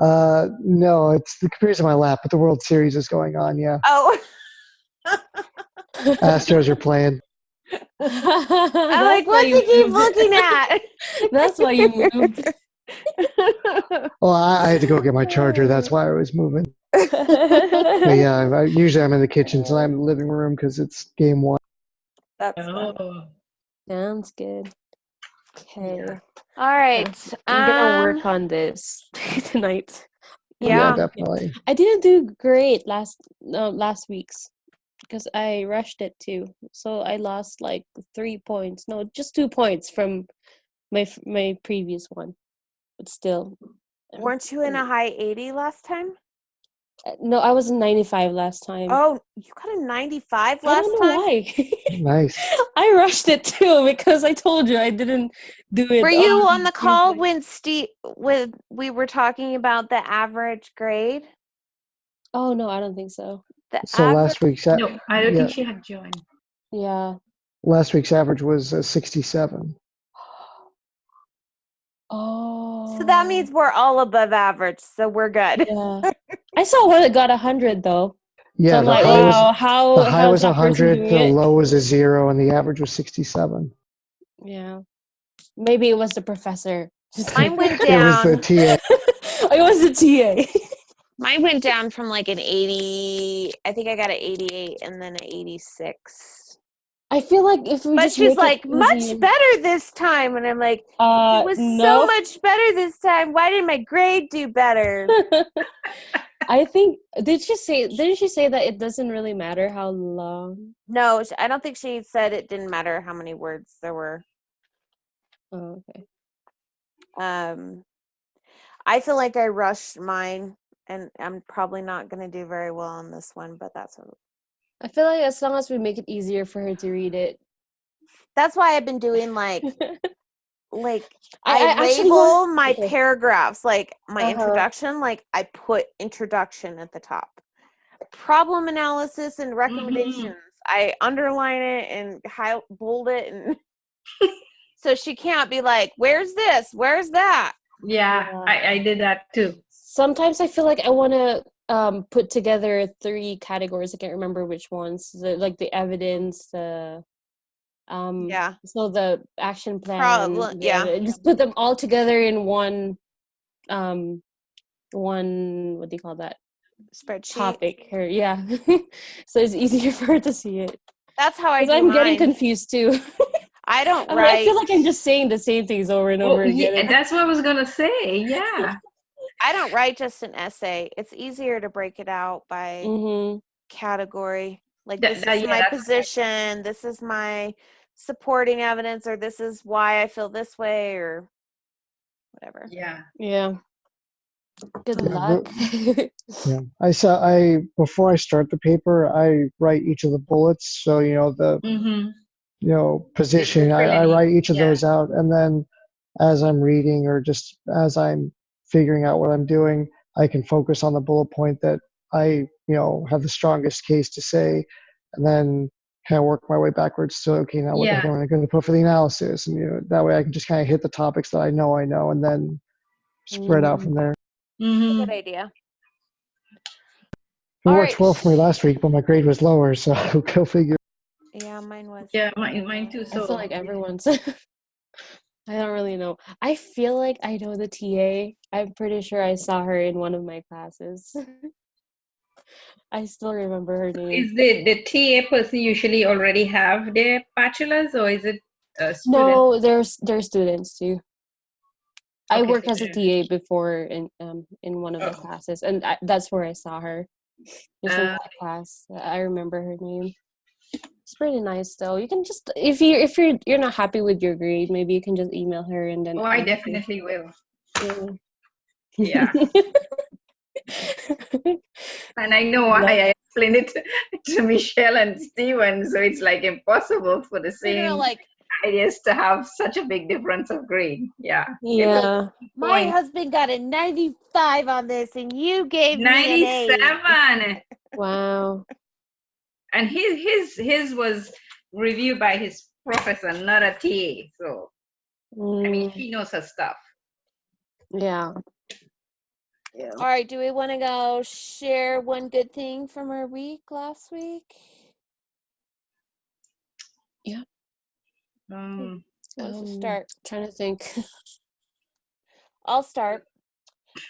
No, it's the computer's in my lap, but the World Series is going on. Yeah, Oh, Astros are playing. I'm like, what's he keep looking at? That's why you moved. Well, I had to go get my charger. That's why I was moving. But yeah, usually I'm in the kitchen, tonight I'm in the living room because it's game 1. That's fun. Oh. Sounds good. Okay. Yeah. All right. I'm gonna work on this tonight. Yeah, Yeah. definitely. I didn't do great last week's because I rushed it too. So I lost like 3 points. No, just 2 points from my previous one. But still, Weren't you in a high 80 last time? no, I was 95 last time. Oh, you got a 95 I don't last know time? why. Nice. I rushed it too because I told you I didn't do it. Were you on the call Tuesday. when we were talking about the average grade? Oh no, I don't think so. The So average No, I don't yeah, think she had joined. Yeah. last week's average was 67. Oh. So that means we're all above average, so we're good. Yeah. I saw one that got 100 though. So Yeah, I'm the like, high was wow, the high how's was that person 100, doing the it? low was a 0, and the average was 67. Yeah. Maybe it was the professor. Mine went It was the down. TA. It was the TA. Mine went down from like an 80. I think I got an 88 and then an 86. I feel like if we But just she's make like, it much easy. better this time. And I'm like, it was so No. much better this time. Why didn't my grade do better? I think didn't she say that it doesn't really matter how long? No, I don't think she said it didn't matter how many words there were. Oh, okay. I feel like I rushed mine, and I'm probably not going to do very well on this one, but that's I feel like as long as we make it easier for her to read it. why I've been doing like I I actually label want- my okay. paragraphs, like my Uh-huh. introduction, like I put introduction at the top. Problem analysis and recommendations. I underline it and bold it, and so she can't be like, "Where's this? Where's that?" Yeah, I did that too. Sometimes I feel like I want to put together 3 categories. I can't remember which ones. Like the evidence, the Yeah. so the action plan, Yeah. just put them all together in one what do you call that? Spreadsheet. Topic. Or yeah. So it's easier for her to see it. That's how I do I'm getting mine. confused too. I don't I write. feel like I'm just saying the same things over and over again. Yeah, that's what I was gonna say. Yeah. I don't write just an essay. It's easier to break it out by Mm-hmm. category. Like That- this that- is yeah, my that's- position, this is my supporting evidence, or this is why I feel this way, or whatever. Yeah. Yeah. Good Yeah, luck. Yeah, before I start the paper, I write each of the bullets. So the position, I write each of those out, and then as I'm reading or just as I'm figuring out what I'm doing, I can focus on the bullet point that I have the strongest case to say, and then kind of work my way backwards. So okay, now what the heck am I going to put for the analysis, and that way I can just kind of hit the topics that I know, and then spread out from there. Good idea. It All worked right. well for me last week, but my grade was lower, so go figure. Yeah, mine was. Yeah, mine too. I So feel like everyone's. I don't really know. I feel like I know the TA. I'm pretty sure I saw her in one of my classes. I still remember her name. is the TA person usually already have their bachelor's, or is it a student? No, they're students too. I Okay, worked so as a TA before in one of the classes, and that's where I saw her. Just in that class. I remember her name. It's pretty nice though. You can just if you're not happy with your grade, maybe you can just email her and then. Oh, I ask her. definitely will. Yeah. Yeah. And I know why I explained it to Michelle and Steven, so it's like impossible for the They're gonna same like, ideas to have such a big difference of grade. Yeah. Yeah. my husband got a 95 on this, and you gave me an 97. Wow. And his was reviewed by his professor, not a TA. So I mean, she knows her stuff. Yeah. A. All right, do we want to go share one good thing from our week last week? Yeah. Who wants to start? Trying to think. I'll start.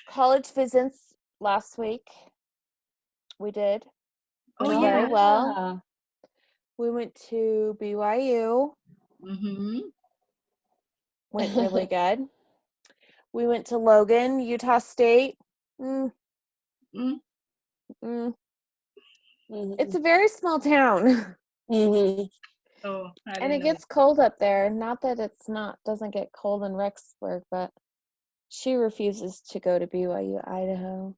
College visits last week. We did. Oh, Very yeah. well. We went to BYU. Went really good. We went to Logan, Utah State. Mm, Mm, Mhm. it's a very small town. Mhm. oh, I And didn't it know. gets cold up there. Not that doesn't get cold in Rexburg, but she refuses to go to BYU, Idaho.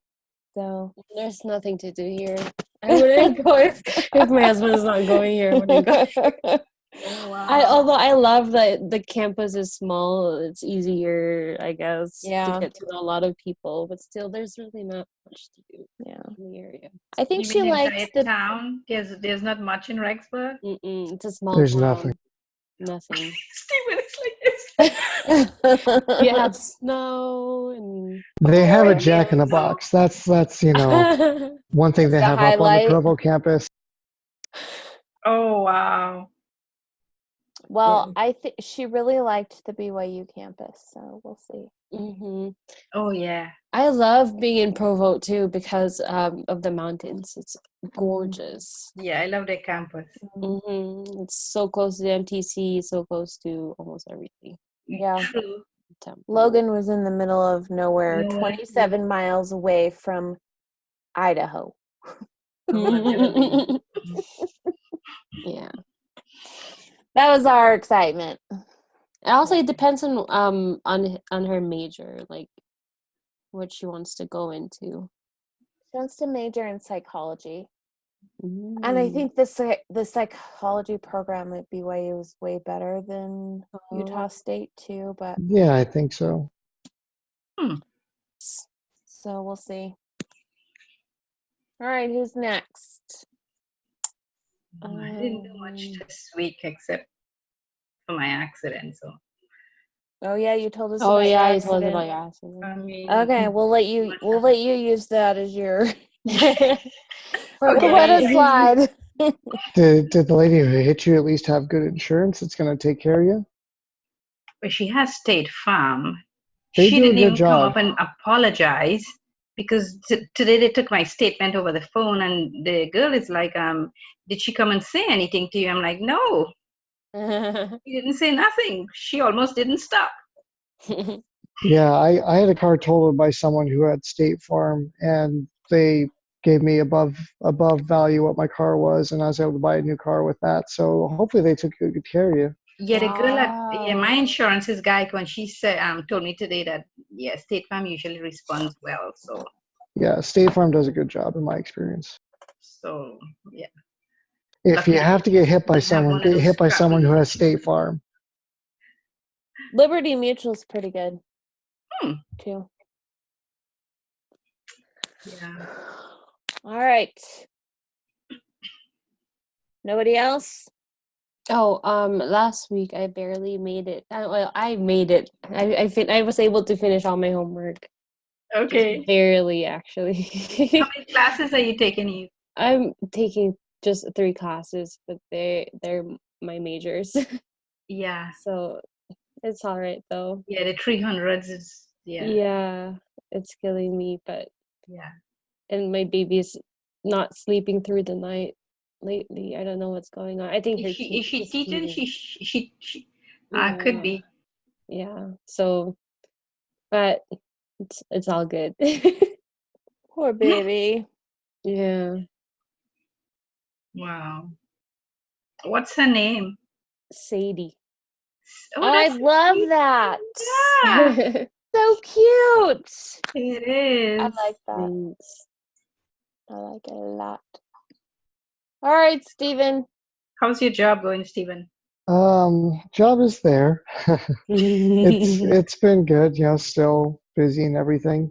So There's nothing to do here. I wouldn't go if my husband is not going here. I wouldn't go. Oh, wow. Although I love that the campus is small, it's easier, I guess, to Yeah. get to know a lot of people. But still, there's really not much to do yeah. in the area. I think You she mean likes entire the town? There's not much in Rexburg? It's a small There's town. nothing. Nothing. Stephen is like this. You have snow and They have a Right. Jack in the Box. That's one thing they the have up on the highlight. Provo campus. Oh, wow. Well, I think she really liked the BYU campus, so we'll see. Mhm. Oh, yeah. I love being in Provo too because of the mountains. It's gorgeous. Yeah, I love their campus. It's so close to the MTC, so close to almost everything. Yeah. True. Temple. Logan was in the middle of nowhere, Nowhere. 27 miles away from Idaho. Yeah. That was our excitement. Also, it depends on her major, like what she wants to go into. She wants to major in psychology. Mm. And I think the psychology program at BYU is way better than Utah State too, but Yeah, I think so. so we'll see. All right, who's next? I didn't do much this week except for my accident. So, Oh yeah, you told us Oh about yeah, your you told us accident. about your accident. I mean, Okay, we'll let you use that as your we'll Okay. let it slide. Did the lady who hit you at least have good insurance? It's going to take care of you. but she has State Farm. They She do a didn't good even come job. up and apologize because today they took my statement over the phone, and the girl is like, did she come and say anything to you? I'm like, no, she didn't say nothing. She almost didn't stop. Yeah, I had a car totaled by someone who had State Farm, and they gave me above value what my car was, and I was able to buy a new car with that. So hopefully they took good care of you. Yeah, the girl at my Wow. insurance is Geico, and she said told me today that State Farm usually responds well. Yeah, State Farm does a good job in my experience. So yeah. If you Luckily, have to get hit by we have someone, one of get those hit by someone who scrappy- has State Farm. Liberty Mutual's pretty good too. Yeah. All right. Nobody else? Oh, last week I barely made it. Well, I made it. I was able to finish all my homework. Just Okay. barely, actually. How many classes are you taking? You? I'm taking just 3 classes, but they're my majors. Yeah. So it's all right though. Yeah, the 300s is Yeah, it's killing me, but yeah. and my baby's not sleeping through the night lately. I don't know what's going on. I think Is she she's teaching? feeding. She could Yeah, be. yeah. So, but it's all good. Poor baby. Yeah, Wow. What's her name? Sadie. Oh, I that's love cute. that. Yeah, So cute. it is. I like that. Thanks. I like it a lot. All right, Steven. How's your job going, Stephen? Job is there. It's been good, still busy and everything.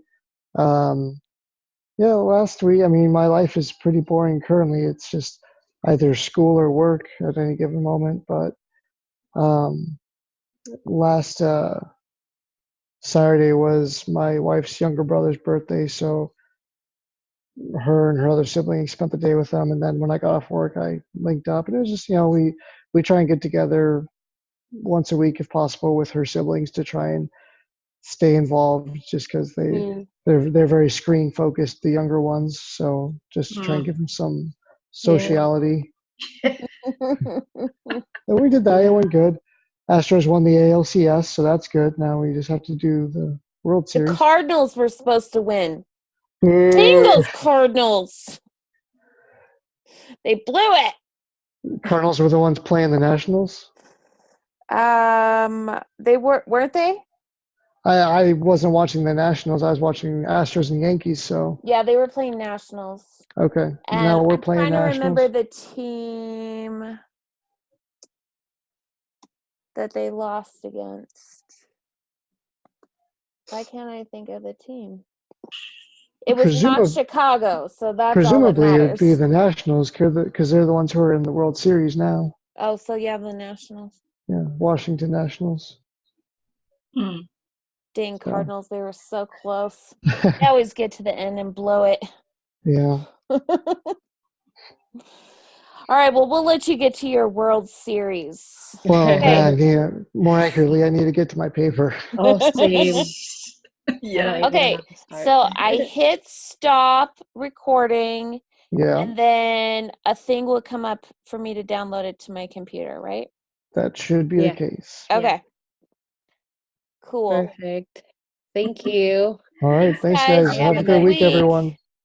Yeah, last week, I mean, my life is pretty boring currently. It's just either school or work at any given moment. But last Saturday was my wife's younger brother's birthday, so her and her other siblings spent the day with them. And then when I got off work, I linked up, and it was just, we try and get together once a week if possible with her siblings to try and stay involved, just because they're very screen focused, the younger ones. So just to try and give them some sociality. And we did that. It went good. Astros won the ALCS, so that's good. Now we just have to do the World The Series. Cardinals were supposed to win. Boo. Dang those Cardinals! They blew it. Cardinals were the ones playing the Nationals. They weren't they? I wasn't watching the Nationals. I was watching Astros and Yankees. So Yeah, they were playing Nationals. okay, And now we're I'm playing trying to remember Nationals. the team that they lost against. Why can't I think of the team? It was not Chicago, so that's all that Presumably, it'd be matters. the Nationals because they're the ones who are in the World Series now. Oh, so yeah, the Nationals. Yeah, Washington Nationals. Hmm. Dang So. Cardinals, they were so close. They always get to the end and blow it. Yeah. All right, well, we'll let you get to your World Series. Well, Okay. yeah. More accurately, I need to get to my paper. Oh, same. Yeah. I'm gonna Okay, have to start. so I hit stop recording, Yeah, and then a thing will come up for me to download it to my computer, right? that should be Yeah. the case. Yeah. Okay. Cool. Perfect. Thank you. All right. Thanks, guys. guys. You Have a good week, everyone.